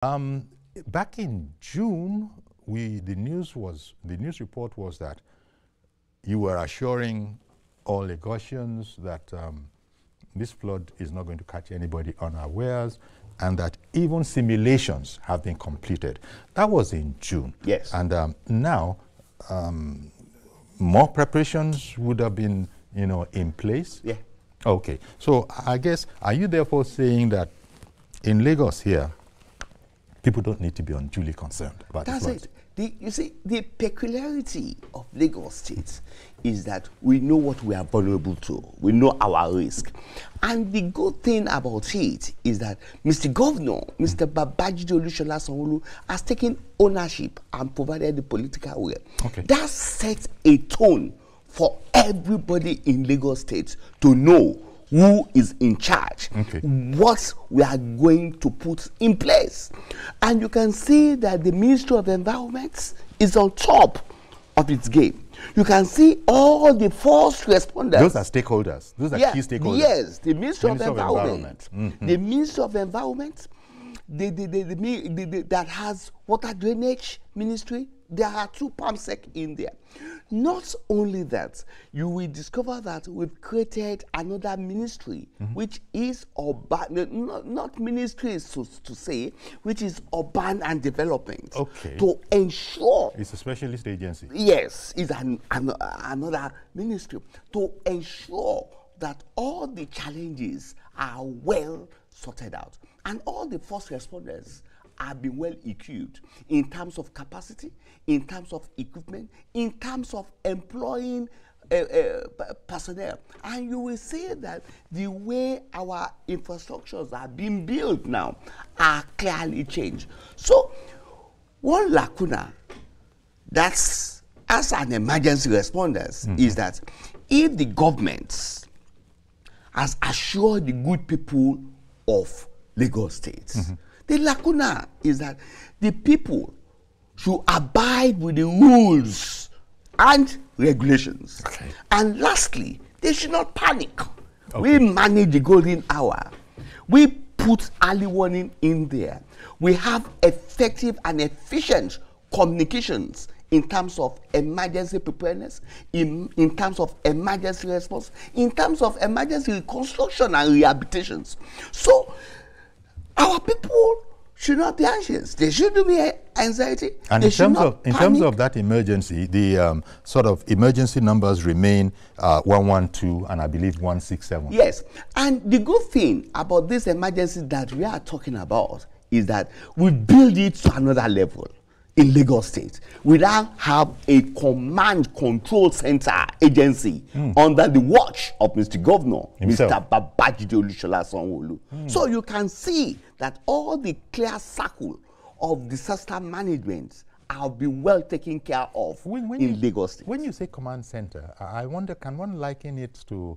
Back in June, the news report was that you were assuring all Lagosians that this flood is not going to catch anybody unawares, and that even simulations have been completed. That was in June. Yes. And now, more preparations would have been, in place. Yeah. Okay. So I guess, are you therefore saying that in Lagos here, people don't need to be unduly concerned about That's the floods? it. You see, the peculiarity of Lagos State is that we know what we are vulnerable to. We know our risk. And the good thing about it is that Mr. Governor, Mr. Babajide Olusola Sanwo-Olu, has taken ownership and provided the political will. Okay. That sets a tone for everybody in Lagos State to know who is in charge, okay, what we are going to put in place. And you can see that the Ministry of Environment is on top of its game. You can see all the first responders. Those are stakeholders. Those are key stakeholders. Yes, the Ministry of Environment. Mm-hmm. The Ministry of Environment, that has water drainage ministry. There are 2 PAMSEC in there. Not only that, you will discover that we've created another ministry, mm-hmm, which is urban, not ministries to say, which is urban and development. Okay. To ensure. It's a specialist agency. Yes, it's another ministry. To ensure that all the challenges are well sorted out. And all the first responders have been well equipped in terms of capacity, in terms of equipment, in terms of employing personnel. And you will see that the way our infrastructures are being built now are clearly changed. So one lacuna that's as an emergency responders, mm-hmm, is that if the government has assured the good people of Lagos State, mm-hmm, the lacuna is that the people should abide with the rules and regulations. Okay. And lastly, they should not panic. Okay. We manage the golden hour. We put early warning in there. We have effective and efficient communications in terms of emergency preparedness, in terms of emergency response, in terms of emergency reconstruction and rehabilitations. So our people should not be anxious. They shouldn't be anxiety. And in terms of that emergency, the sort of emergency numbers remain 112 and I believe 167. Yes, and the good thing about this emergency that we are talking about is that we build it to another level in Lagos State. We now have a command control center agency under the watch of Mr. Governor, himself, Mr. Babajide Olusola Sanwo-Olu. So you can see that all the clear circle of disaster management have been well taken care of in Lagos State. When you say command center, I wonder, can one liken it to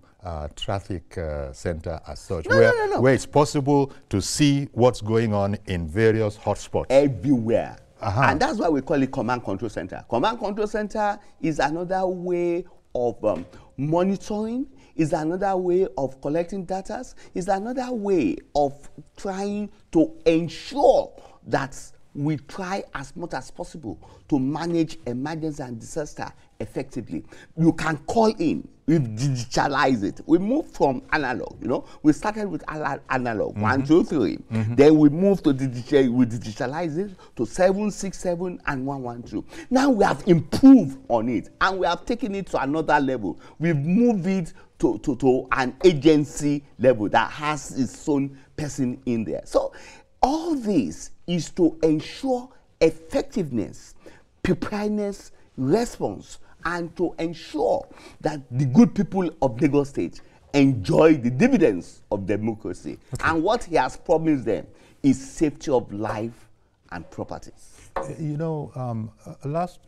traffic center as such, No. where it's possible to see what's going on in various hotspots? Everywhere. Uh-huh. And that's why we call it command control center. Command control center is another way of monitoring, is another way of collecting data, is another way of trying to ensure that we try as much as possible to manage emergency and disaster effectively. You can call in, we digitalize it. We moved from analog, we started with analog, 1, 2, 3. Then we moved to digital, we digitalize it to 767 and 112. Now we have improved on it and we have taken it to another level. We've moved it to an agency level that has its own person in there. So all this is to ensure effectiveness, preparedness, response, and to ensure that the good people of Lagos State enjoy the dividends of democracy. Okay. And what he has promised them is safety of life and properties. Last